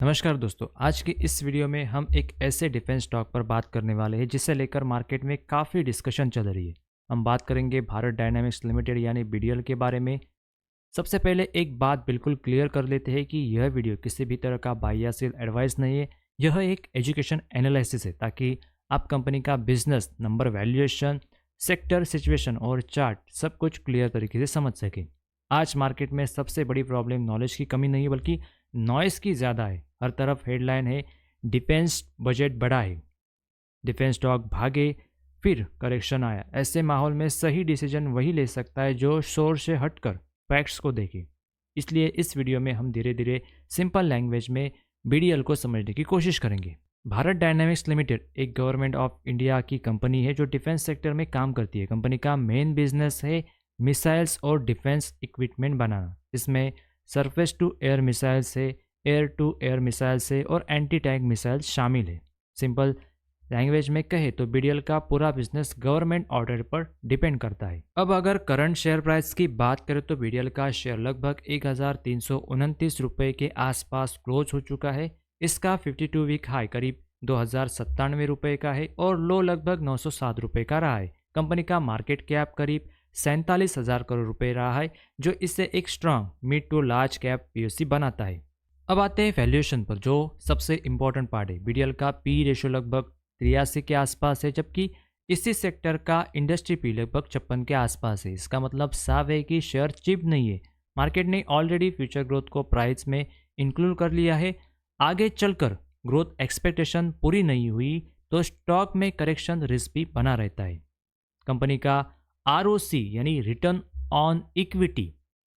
नमस्कार दोस्तों। आज की इस वीडियो में हम एक ऐसे डिफेंस स्टॉक पर बात करने वाले हैं जिसे लेकर मार्केट में काफ़ी डिस्कशन चल रही है। हम बात करेंगे भारत डायनामिक्स लिमिटेड यानी बीडीएल के बारे में। सबसे पहले एक बात बिल्कुल क्लियर कर लेते हैं कि यह वीडियो किसी भी तरह का बाय या सेल एडवाइस नहीं है। यह एक एजुकेशन एनालिसिस है ताकि आप कंपनी का business number, valuation, sector, situation और चार्ट सब कुछ क्लियर तरीके से समझ सकें। आज मार्केट में सबसे बड़ी प्रॉब्लम नॉलेज की कमी नहीं है बल्कि नॉइस की ज़्यादा है। हर तरफ हेडलाइन है, डिफेंस बजट बढ़ा है, डिफेंस स्टॉक भागे, फिर करेक्शन आया। ऐसे माहौल में सही डिसीजन वही ले सकता है जो शोर से हटकर फैक्ट्स को देखे। इसलिए इस वीडियो में हम धीरे धीरे सिंपल लैंग्वेज में बीडीएल को समझने की कोशिश करेंगे। भारत डायनामिक्स लिमिटेड एक गवर्नमेंट ऑफ इंडिया की कंपनी है जो डिफेंस सेक्टर में काम करती है। कंपनी का मेन बिजनेस है मिसाइल्स और डिफेंस इक्विपमेंट बनाना। इसमें सरफेस टू एयर मिसाइल से एयर टू एयर मिसाइल से और एंटी टैंक मिसाइल शामिल है। सिंपल लैंग्वेज में कहे तो बीडीएल का पूरा बिजनेस गवर्नमेंट ऑर्डर पर डिपेंड करता है। अब अगर करंट शेयर प्राइस की बात करें तो बीडीएल का शेयर लगभग 1329 रुपये के आसपास क्लोज हो चुका है। इसका 52 वीक हाई करीब 2097 रुपये का है और लो लगभग 907 रुपये का रहा है। कंपनी का मार्केट कैप करीब 47,000 करोड़ रुपए रहा है, जो इसे एक strong mid to large cap PSC बनाता है। अब आते हैं वैल्यूएशन पर, जो सबसे इंपॉर्टेंट पार्ट है। बीडीएल का पी रेशियो लगभग 83 के आसपास है, जबकि इसी सेक्टर का इंडस्ट्री पी लगभग 56 के आसपास है। इसका मतलब साफ है कि शेयर चीप नहीं है। मार्केट ने ऑलरेडी फ्यूचर ग्रोथ को प्राइस में इंक्लूड कर लिया है। आगे चलकर ग्रोथ एक्सपेक्टेशन पूरी नहीं हुई तो स्टॉक में करेक्शन रिस्क भी बना रहता है। कंपनी का आरओसी यानी रिटर्न ऑन इक्विटी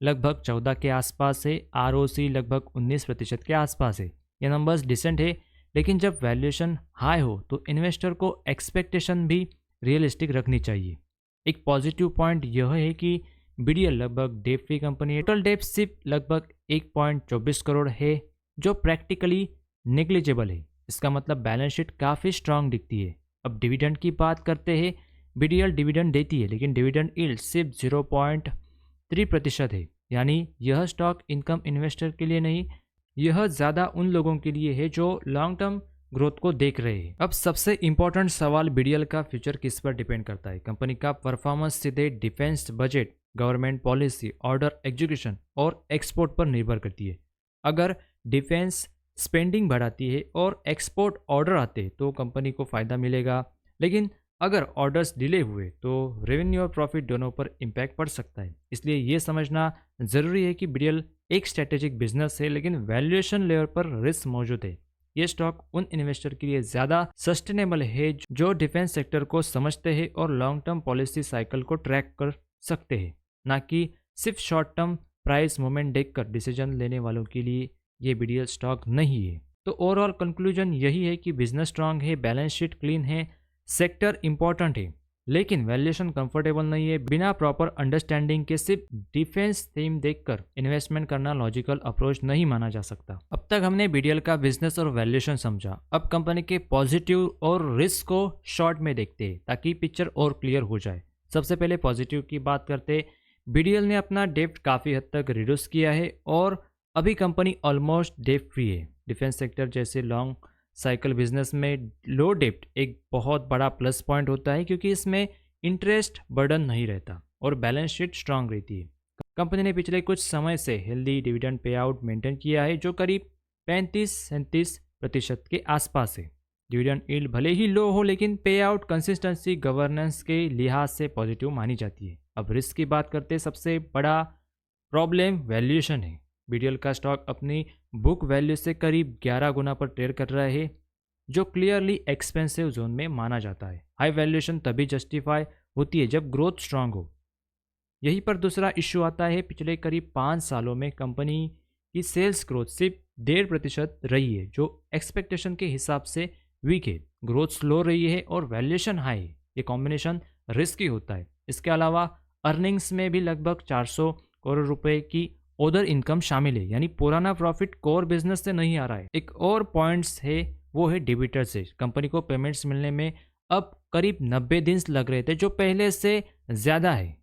लगभग 14 के आसपास है। आरओसी लगभग 19% के आसपास है। ये नंबर्स डिसेंट है, लेकिन जब वैल्यूएशन हाई हो तो इन्वेस्टर को एक्सपेक्टेशन भी रियलिस्टिक रखनी चाहिए। एक पॉजिटिव पॉइंट यह है कि बीडीएल लगभग डेट फ्री कंपनी है। टोटल डेट सिर्फ लगभग 1.24 करोड़ है, जो प्रैक्टिकली नेग्लिजिबल है। इसका मतलब बैलेंस शीट काफ़ी स्ट्रांग दिखती है। अब डिविडेंड की बात करते हैं। बीडीएल डिविडेंड देती है, लेकिन डिविडेंड यील्ड सिर्फ 0.3% है। यानी यह स्टॉक इनकम इन्वेस्टर के लिए नहीं, यह ज़्यादा उन लोगों के लिए है जो लॉन्ग टर्म ग्रोथ को देख रहे हैं। अब सबसे इंपॉर्टेंट सवाल, बीडीएल का फ्यूचर किस पर डिपेंड करता है। कंपनी का परफॉर्मेंस सीधे defence budget, government policy, order execution और एक्सपोर्ट पर निर्भर करती है। अगर डिफेंस स्पेंडिंग बढ़ाती है और एक्सपोर्ट ऑर्डर आते हैं तो कंपनी को फ़ायदा मिलेगा, लेकिन अगर ऑर्डर्स डिले हुए तो रेवेन्यू और प्रॉफिट दोनों पर इम्पैक्ट पड़ सकता है। इसलिए ये समझना ज़रूरी है कि बीडीएल एक स्ट्रेटेजिक बिजनेस है, लेकिन वैल्यूएशन लेवल पर रिस्क मौजूद है। ये स्टॉक उन इन्वेस्टर के लिए ज़्यादा सस्टेनेबल है जो डिफेंस सेक्टर को समझते हैं और लॉन्ग टर्म पॉलिसी साइकिल को ट्रैक कर सकते हैं, ना कि सिर्फ शॉर्ट टर्म प्राइस मूवमेंट देखकर डिसीजन लेने वालों के लिए ये बीडीएल स्टॉक नहीं है। तो ओवरऑल कंक्लूजन यही है कि बिजनेस स्ट्रांग है, बैलेंस शीट क्लीन है, सेक्टर इंपॉर्टेंट है, लेकिन वैल्यूएशन कंफर्टेबल नहीं है। बिना प्रॉपर अंडरस्टैंडिंग के सिर्फ डिफेंस थीम देखकर इन्वेस्टमेंट करना लॉजिकल अप्रोच नहीं माना जा सकता। अब तक हमने बीडीएल का बिजनेस और वैल्यूएशन समझा। अब कंपनी के पॉजिटिव और रिस्क को शॉर्ट में देखते हैं ताकि पिक्चर और क्लियर हो जाए। सबसे पहले पॉजिटिव की बात करते, बीडीएल ने अपना डेप्ट काफ़ी हद तक रिड्यूस किया है और अभी कंपनी ऑलमोस्ट डेप्ट फ्री है। डिफेंस सेक्टर जैसे लॉन्ग साइकिल बिजनेस में लो डेप्ट एक बहुत बड़ा प्लस पॉइंट होता है, क्योंकि इसमें इंटरेस्ट बर्डन नहीं रहता और बैलेंस शीट स्ट्रांग रहती है। कंपनी ने पिछले कुछ समय से healthy dividend pay out maintain किया है, जो करीब 35-37% के आसपास है। डिविडेंड यील्ड भले ही लो हो, लेकिन पे आउट कंसिस्टेंसी गवर्नेंस के लिहाज से पॉजिटिव मानी जाती है। अब रिस्क की बात करते, सबसे बड़ा प्रॉब्लम वैल्यूएशन है। बीडीएल का स्टॉक अपनी बुक वैल्यू से करीब 11 गुना पर ट्रेड कर रहा है, जो क्लियरली एक्सपेंसिव जोन में माना जाता है। हाई वैल्यूएशन तभी जस्टिफाई होती है जब ग्रोथ स्ट्रांग हो। यहीं पर दूसरा इश्यू आता है। पिछले करीब 5 सालों में कंपनी की सेल्स ग्रोथ सिर्फ 1.5% रही है, जो एक्सपेक्टेशन के हिसाब से वीक है। ग्रोथ स्लो रही है और वैल्यूएशन हाई है। ये कॉम्बिनेशन रिस्की होता है। इसके अलावा अर्निंग्स में भी लगभग 400 करोड़ रुपए की ओदर इनकम शामिल है, यानी पुराना प्रॉफिट कोर बिजनेस से नहीं आ रहा है। एक और पॉइंट्स है, वो है डिबिटर से। कंपनी को पेमेंट्स मिलने में अब करीब 90 दिन लग रहे थे, जो पहले से ज़्यादा है।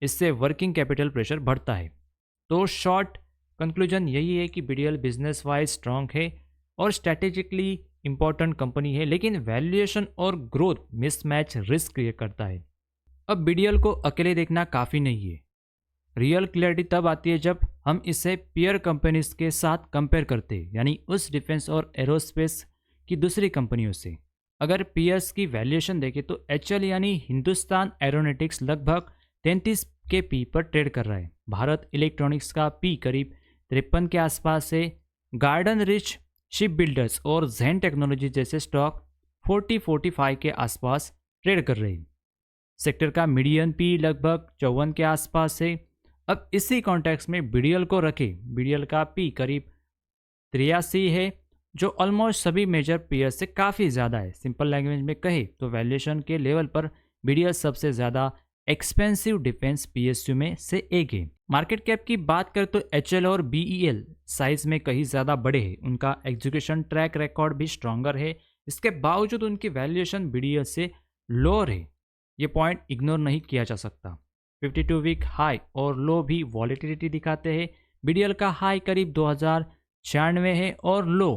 इससे वर्किंग कैपिटल प्रेशर बढ़ता है। तो शॉर्ट कंक्लूजन यही है कि बीडीएल बिजनेस वाइज स्ट्रांग है, और स्ट्रैटेजिकली इंपॉर्टेंट कंपनी है, लेकिन वैल्यूएशन और ग्रोथ मिसमैच रिस्क क्रिएट करता है। अब बीडीएल को अकेले देखना काफ़ी नहीं है। रियल क्लैरिटी तब आती है जब हम इसे पीयर कंपनीज के साथ कंपेयर करते हैं, यानी उस डिफेंस और एरोस्पेस की दूसरी कंपनियों से। अगर पीयर्स की वैल्यूएशन देखें तो एचएल यानी हिंदुस्तान एरोनॉटिक्स लगभग 33 के पी पर ट्रेड कर रहा है। भारत इलेक्ट्रॉनिक्स का पी करीब 53 के आसपास है। गार्डन रिच, शिप बिल्डर्स और जैन टेक्नोलॉजी जैसे स्टॉक 40-45 के आसपास ट्रेड कर रहे हैं। सेक्टर का मीडियन पी लगभग 54 के आसपास है। अब इसी कॉन्टेक्स्ट में बीडीएल को रखें। बीडीएल का पी करीब 83 है, जो ऑलमोस्ट सभी मेजर पीयर से काफ़ी ज़्यादा है। सिंपल लैंग्वेज में कहे तो वैल्यूएशन के लेवल पर बीडीएल सबसे ज़्यादा एक्सपेंसिव डिफेंस पीएसयू में से एक है। मार्केट कैप की बात करें तो एचएल और बीईएल साइज में कहीं ज़्यादा बड़े हैं। उनका एग्जीक्यूशन ट्रैक रिकॉर्ड भी स्ट्रॉन्गर है। इसके बावजूद उनकी वैल्यूएशन बीडीएल से लोअर है। ये पॉइंट इग्नोर नहीं किया जा सकता। 52 वीक हाई और लो भी वॉलेटिलिटी दिखाते हैं। बीडीएल का हाई करीब 2096 है और लो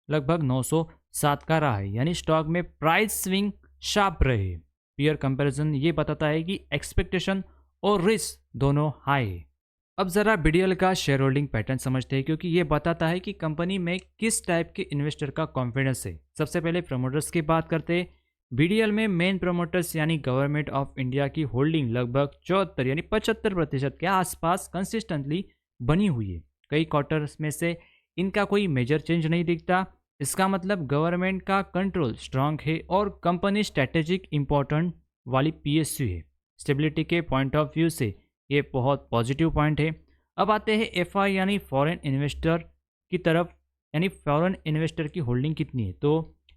लगभग 907 का रहा है, यानी स्टॉक में प्राइस स्विंग शार्प रहे। पीयर कंपैरिजन ये बताता है कि एक्सपेक्टेशन और रिस्क दोनों हाई है। अब ज़रा बीडीएल का शेयर होल्डिंग पैटर्न समझते हैं, क्योंकि ये बताता है कि कंपनी में किस टाइप के इन्वेस्टर का कॉन्फिडेंस है। सबसे पहले प्रमोटर्स की बात करते हैं। बीडीएल में मेन प्रमोटर्स यानी गवर्नमेंट ऑफ इंडिया की होल्डिंग लगभग 74 यानी 75% के आसपास कंसिस्टेंटली बनी हुई है। कई क्वार्टर्स में से इनका कोई मेजर चेंज नहीं दिखता। इसका मतलब गवर्नमेंट का कंट्रोल स्ट्रांग है और कंपनी स्ट्रैटेजिक इंपॉर्टेंट वाली पीएसयू है। स्टेबिलिटी के पॉइंट ऑफ व्यू से ये बहुत पॉजिटिव पॉइंट है। अब आते हैं एफआई यानी फॉरेन इन्वेस्टर की तरफ, यानी फॉरेन इन्वेस्टर की होल्डिंग कितनी है। तो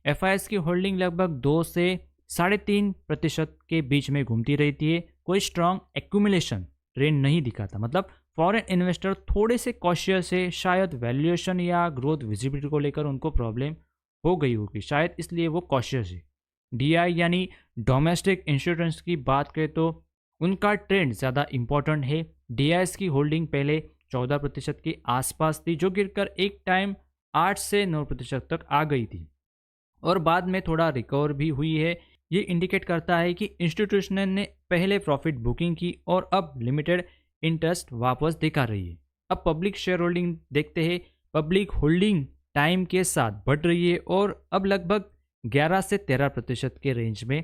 एफआईएस की होल्डिंग लगभग 2 से 3.5% के बीच में घूमती रहती है। कोई स्ट्रांग एक्यूमुलेशन ट्रेंड नहीं दिखाता। मतलब फॉरेन इन्वेस्टर थोड़े से कॉशियस है। शायद वैल्यूएशन या ग्रोथ विजिबिलिटी को लेकर उनको प्रॉब्लम हो गई होगी, शायद इसलिए वो कॉशियस है। डीआई यानी डोमेस्टिक इंश्योरेंस की बात करें तो उनका ट्रेंड ज़्यादा इंपॉर्टेंट है। डीआईएस की होल्डिंग पहले 14% के आसपास थी, जो गिरकर एक टाइम 8 से 9% तक आ गई थी और बाद में थोड़ा रिकवर भी हुई है। ये इंडिकेट करता है कि इंस्टीट्यूशन ने पहले प्रॉफिट बुकिंग की और अब लिमिटेड इंटरेस्ट वापस दिखा रही है। अब पब्लिक शेयर होल्डिंग देखते हैं। पब्लिक होल्डिंग टाइम के साथ बढ़ रही है और अब लगभग 11 से 13% के रेंज में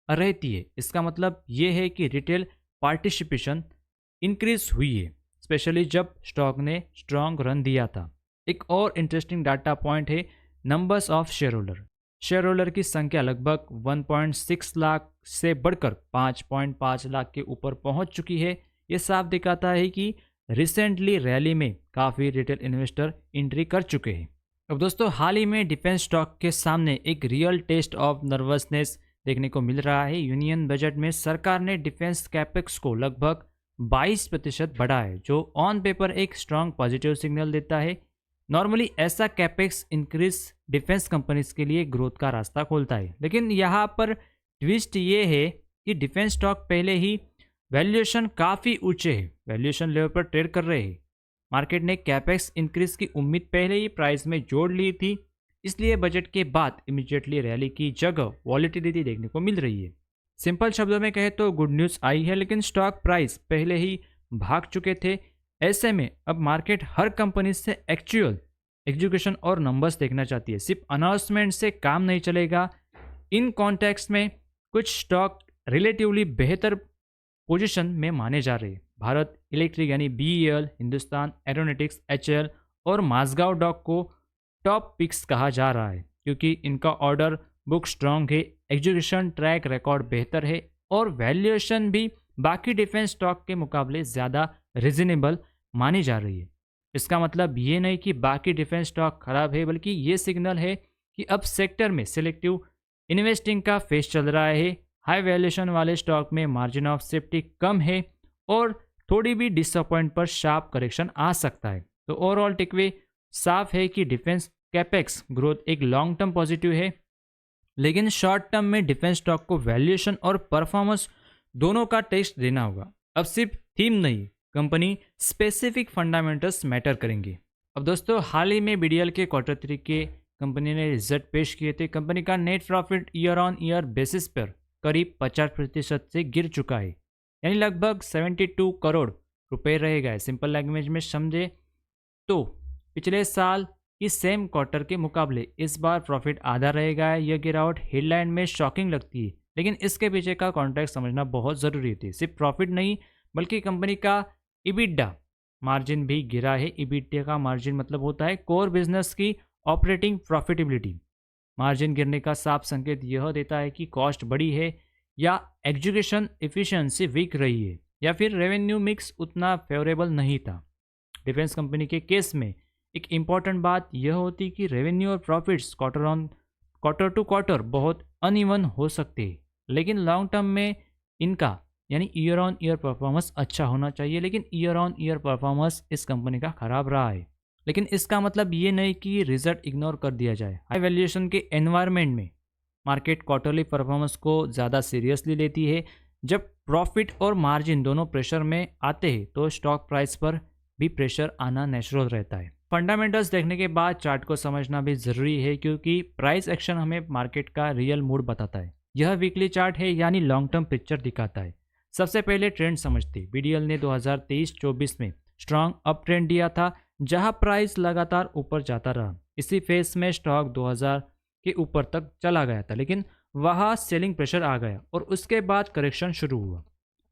रहती है। इसका मतलब ये है कि रिटेल पार्टिसिपेशन इंक्रीज हुई है, स्पेशली जब स्टॉक ने स्ट्रॉन्ग रन दिया था। एक और इंटरेस्टिंग डाटा पॉइंट है numbers of share holder. Share holder की संख्या लगभग 1.6 लाख से बढ़कर 5.5 लाख के ऊपर पहुंच चुकी है। ये साफ दिखाता है कि रिसेंटली रैली में काफ़ी रिटेल इन्वेस्टर एंट्री कर चुके हैं। अब दोस्तों, हाल ही में डिफेंस स्टॉक के सामने एक रियल टेस्ट ऑफ नर्वसनेस देखने को मिल रहा है। यूनियन बजट में सरकार ने डिफेंस कैपेक्स को लगभग 22% बढ़ाया है, जो ऑन पेपर एक स्ट्रॉन्ग पॉजिटिव सिग्नल देता है। नॉर्मली ऐसा कैपेक्स इंक्रीज डिफेंस कंपनीज के लिए ग्रोथ का रास्ता खोलता है, लेकिन यहाँ पर ट्विस्ट ये है कि डिफेंस स्टॉक पहले ही वैल्यूएशन काफ़ी ऊंचे है, वैल्यूएशन लेवल पर ट्रेड कर रहे हैं। मार्केट ने कैपेक्स इंक्रीज की उम्मीद पहले ही प्राइस में जोड़ ली थी, इसलिए बजट के बाद इमीडिएटली रैली की जगह वॉलेटिलिटी देखने को मिल रही है। सिंपल शब्दों में कहे तो गुड न्यूज़ आई है, लेकिन स्टॉक प्राइस पहले ही भाग चुके थे। ऐसे में अब मार्केट हर कंपनी से एक्चुअल एग्जीक्यूशन और नंबर्स देखना चाहती है। सिर्फ अनाउंसमेंट से काम नहीं चलेगा। इन कॉन्टेक्स्ट में कुछ स्टॉक रिलेटिवली बेहतर पोजीशन में माने जा रहे हैं। भारत इलेक्ट्रिक यानी बीईएल, हिंदुस्तान एरोनॉटिक्स, एचएल और माझगांव डॉक को टॉप पिक्स कहा जा रहा है, क्योंकि इनका ऑर्डर बुक स्ट्रॉन्ग है, एग्जीक्यूशन ट्रैक रिकॉर्ड बेहतर है और वैल्यूएशन भी बाकी डिफेंस स्टॉक के मुकाबले ज़्यादा रीजनेबल मानी जा रही है। इसका मतलब ये नहीं कि बाकी डिफेंस स्टॉक खराब है, बल्कि ये सिग्नल है कि अब सेक्टर में सिलेक्टिव इन्वेस्टिंग का फेज चल रहा है। हाई वैल्यूएशन वाले स्टॉक में मार्जिन ऑफ सेफ्टी कम है और थोड़ी भी डिसअपॉइंट पर शार्प करेक्शन आ सकता है। तो ओवरऑल टेकअवे साफ है कि डिफेंस कैपेक्स ग्रोथ एक लॉन्ग टर्म पॉजिटिव है, लेकिन शॉर्ट टर्म में डिफेंस स्टॉक को वैल्यूएशन और परफॉर्मेंस दोनों का टेस्ट देना होगा। अब सिर्फ थीम नहीं, कंपनी स्पेसिफिक फंडामेंटल्स मैटर करेंगे। अब दोस्तों हाल ही में बीडीएल के क्वार्टर थ्री के कंपनी ने रिजल्ट पेश किए थे। कंपनी का net profit year on year basis पर करीब 50% से गिर चुका है, यानी लगभग 72 करोड़ रुपए रह गए। सिंपल लैंग्वेज में समझे तो पिछले साल की सेम क्वार्टर के मुकाबले इस बार प्रॉफिट आधा रह गया है। यह गिरावट हेडलाइन में शॉकिंग लगती है, लेकिन इसके पीछे का कॉन्टेक्स्ट समझना बहुत ज़रूरी थी। सिर्फ प्रॉफिट नहीं बल्कि कंपनी का इबिडा मार्जिन भी गिरा है। इबिडा का मार्जिन मतलब होता है कोर बिजनेस की ऑपरेटिंग प्रॉफिटेबिलिटी। मार्जिन गिरने का साफ संकेत यह देता है कि कॉस्ट बढ़ी है, या एग्जीक्यूशन एफिशिएंसी वीक रही है, या फिर रेवेन्यू मिक्स उतना फेवरेबल नहीं था। डिफेंस कंपनी के केस में एक इम्पॉर्टेंट बात यह होती कि रेवेन्यू और प्रॉफिट्स क्वार्टर टू क्वार्टर बहुत अनइवन हो सकते हैं, लेकिन लॉन्ग टर्म में इनका यानी ईयर ऑन ईयर परफॉर्मेंस अच्छा होना चाहिए। लेकिन ईयर ऑन ईयर परफॉर्मेंस इस कंपनी का खराब रहा है, लेकिन इसका मतलब ये नहीं कि रिजल्ट इग्नोर कर दिया जाए। हाई वैल्यूएशन के एनवायरनमेंट में मार्केट क्वार्टरली परफॉर्मेंस को ज़्यादा सीरियसली लेती है। जब प्रॉफिट और मार्जिन दोनों प्रेशर में आते हैं तो स्टॉक प्राइस पर भी प्रेशर आना नेचुरल रहता है। फंडामेंटल्स देखने के बाद चार्ट को समझना भी ज़रूरी है, क्योंकि प्राइस एक्शन हमें मार्केट का रियल मूड बताता है। यह वीकली चार्ट है, यानी लॉन्ग टर्म पिक्चर दिखाता है। सबसे पहले ट्रेंड समझते। बीडीएल ने 2023-24 में स्ट्रांग अप ट्रेंड दिया था, जहां प्राइस लगातार ऊपर जाता रहा। इसी फेज में स्टॉक 2000 के ऊपर तक चला गया था, लेकिन वहां सेलिंग प्रेशर आ गया और उसके बाद करेक्शन शुरू हुआ।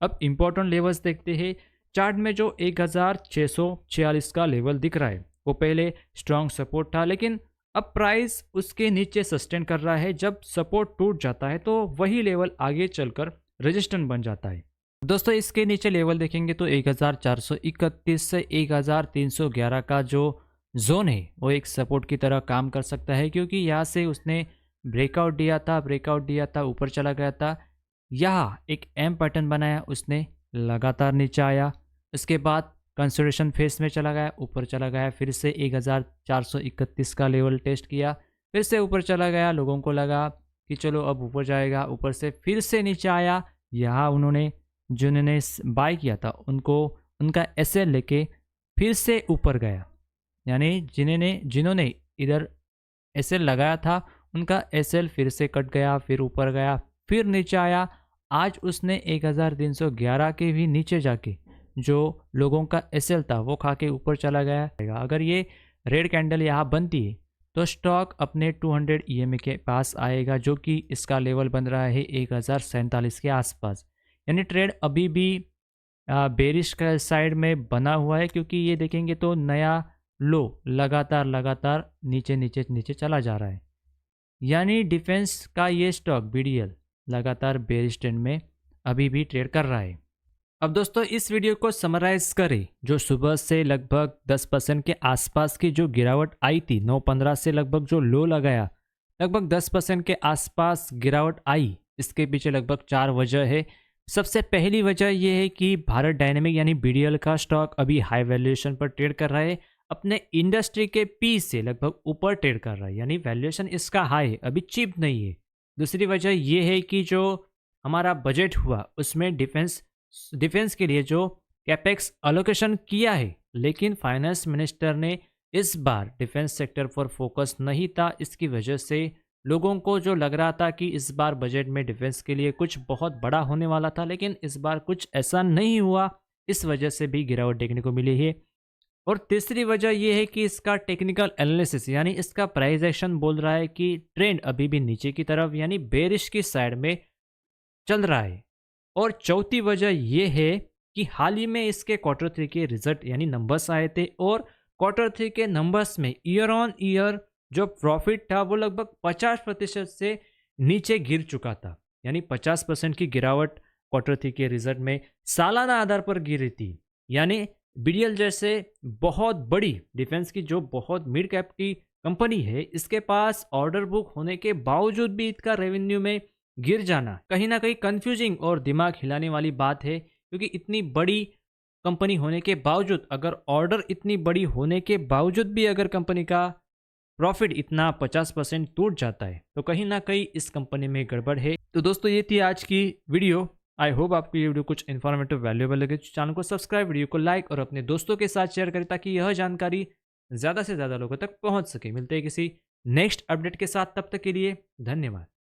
अब इंपॉर्टेंट लेवल्स देखते हैं। चार्ट में जो 1646 का लेवल दिख रहा है वो पहले स्ट्रांग सपोर्ट था, लेकिन अब प्राइस उसके नीचे सस्टेन कर रहा है। जब सपोर्ट टूट जाता है तो वही लेवल आगे चलकर रेजिस्टेंस बन जाता है। दोस्तों इसके नीचे लेवल देखेंगे तो 1431 से 1311 का जो जोन है वो एक सपोर्ट की तरह काम कर सकता है, क्योंकि यहाँ से उसने ब्रेकआउट दिया था, ऊपर चला गया था। यहाँ एक एम पैटर्न बनाया, उसने लगातार नीचे आया, इसके बाद कंसोलिडेशन फेज में चला गया, ऊपर चला गया, फिर से 1431 का लेवल टेस्ट किया, फिर से ऊपर चला गया। लोगों को लगा कि चलो अब ऊपर जाएगा, ऊपर से फिर से नीचे आया। यहाँ उन्होंने जिन्होंने बाय किया था उनको उनका एसएल लेके फिर से ऊपर गया, यानी जिन्होंने इधर एसएल लगाया था उनका एसएल फिर से कट गया, फिर ऊपर गया, फिर नीचे आया। आज उसने 1311 के भी नीचे जाके जो लोगों का एसएल था वो खा के ऊपर चला गया। अगर ये रेड कैंडल यहाँ बनती है तो स्टॉक अपने 200 ईएमए के पास आएगा, जो कि इसका लेवल बन रहा है 1047 के आसपास। यानी ट्रेड अभी भी बेरिश का साइड में बना हुआ है, क्योंकि ये देखेंगे तो नया लो लगातार नीचे चला जा रहा है। यानी डिफेंस का ये स्टॉक बीडीएल लगातार बेरिश ट्रेंड में अभी भी ट्रेड कर रहा है। अब दोस्तों इस वीडियो को समराइज करें। जो सुबह से लगभग 10% के आसपास की जो गिरावट आई थी 9:15 से लगभग जो लो लगाया, लगभग 10% के आसपास गिरावट आई। इसके पीछे लगभग 4 वजह है। सबसे पहली वजह यह है कि भारत डायनेमिक यानी बीडीएल का स्टॉक अभी हाई वैल्यूएशन पर ट्रेड कर रहा है, अपने इंडस्ट्री के पी से लगभग ऊपर ट्रेड कर रहा है, यानी वैल्यूएशन इसका हाई है, अभी चीप नहीं है। दूसरी वजह यह है कि जो हमारा बजट हुआ उसमें डिफेंस के लिए जो कैपेक्स अलोकेशन किया है, लेकिन फाइनेंस मिनिस्टर ने इस बार डिफेंस सेक्टर पर फोकस नहीं था। इसकी वजह से लोगों को जो लग रहा था कि इस बार बजट में डिफेंस के लिए कुछ बहुत बड़ा होने वाला था, लेकिन इस बार कुछ ऐसा नहीं हुआ। इस वजह से भी गिरावट देखने को मिली है। और तीसरी वजह यह है कि इसका टेक्निकल एनालिसिस यानी इसका प्राइस एक्शन बोल रहा है कि ट्रेंड अभी भी नीचे की तरफ यानी बेरिश की साइड में चल रहा है। और चौथी वजह यह है कि हाल ही में इसके क्वार्टर 3 के रिजल्ट यानी नंबर्स आए थे, और क्वार्टर 3 के नंबर्स में ईयर ऑन ईयर जो प्रॉफिट था वो लगभग 50% से नीचे गिर चुका था। यानी 50% की गिरावट क्वार्टर 3 के रिजल्ट में सालाना आधार पर गिरी थी। यानी बीडीएल जैसे बहुत बड़ी डिफेंस की जो बहुत मिड कैप की कंपनी है, इसके पास ऑर्डर बुक होने के बावजूद भी इसका रेवेन्यू में गिर जाना कहीं ना कहीं कंफ्यूजिंग और दिमाग हिलाने वाली बात है। क्योंकि इतनी बड़ी कंपनी होने के बावजूद, अगर ऑर्डर इतनी बड़ी होने के बावजूद भी अगर कंपनी का प्रॉफिट इतना 50% टूट जाता है तो कहीं ना कहीं इस कंपनी में गड़बड़ है। तो दोस्तों ये थी आज की वीडियो। आई होप आपको ये वीडियो कुछ इन्फॉर्मेटिव वैल्यूएबल लगे। चैनल को सब्सक्राइब, वीडियो को लाइक और अपने दोस्तों के साथ शेयर करें ताकि यह जानकारी ज़्यादा से ज़्यादा लोगों तक पहुँच सके। मिलते हैं किसी नेक्स्ट अपडेट के साथ, तब तक के लिए धन्यवाद।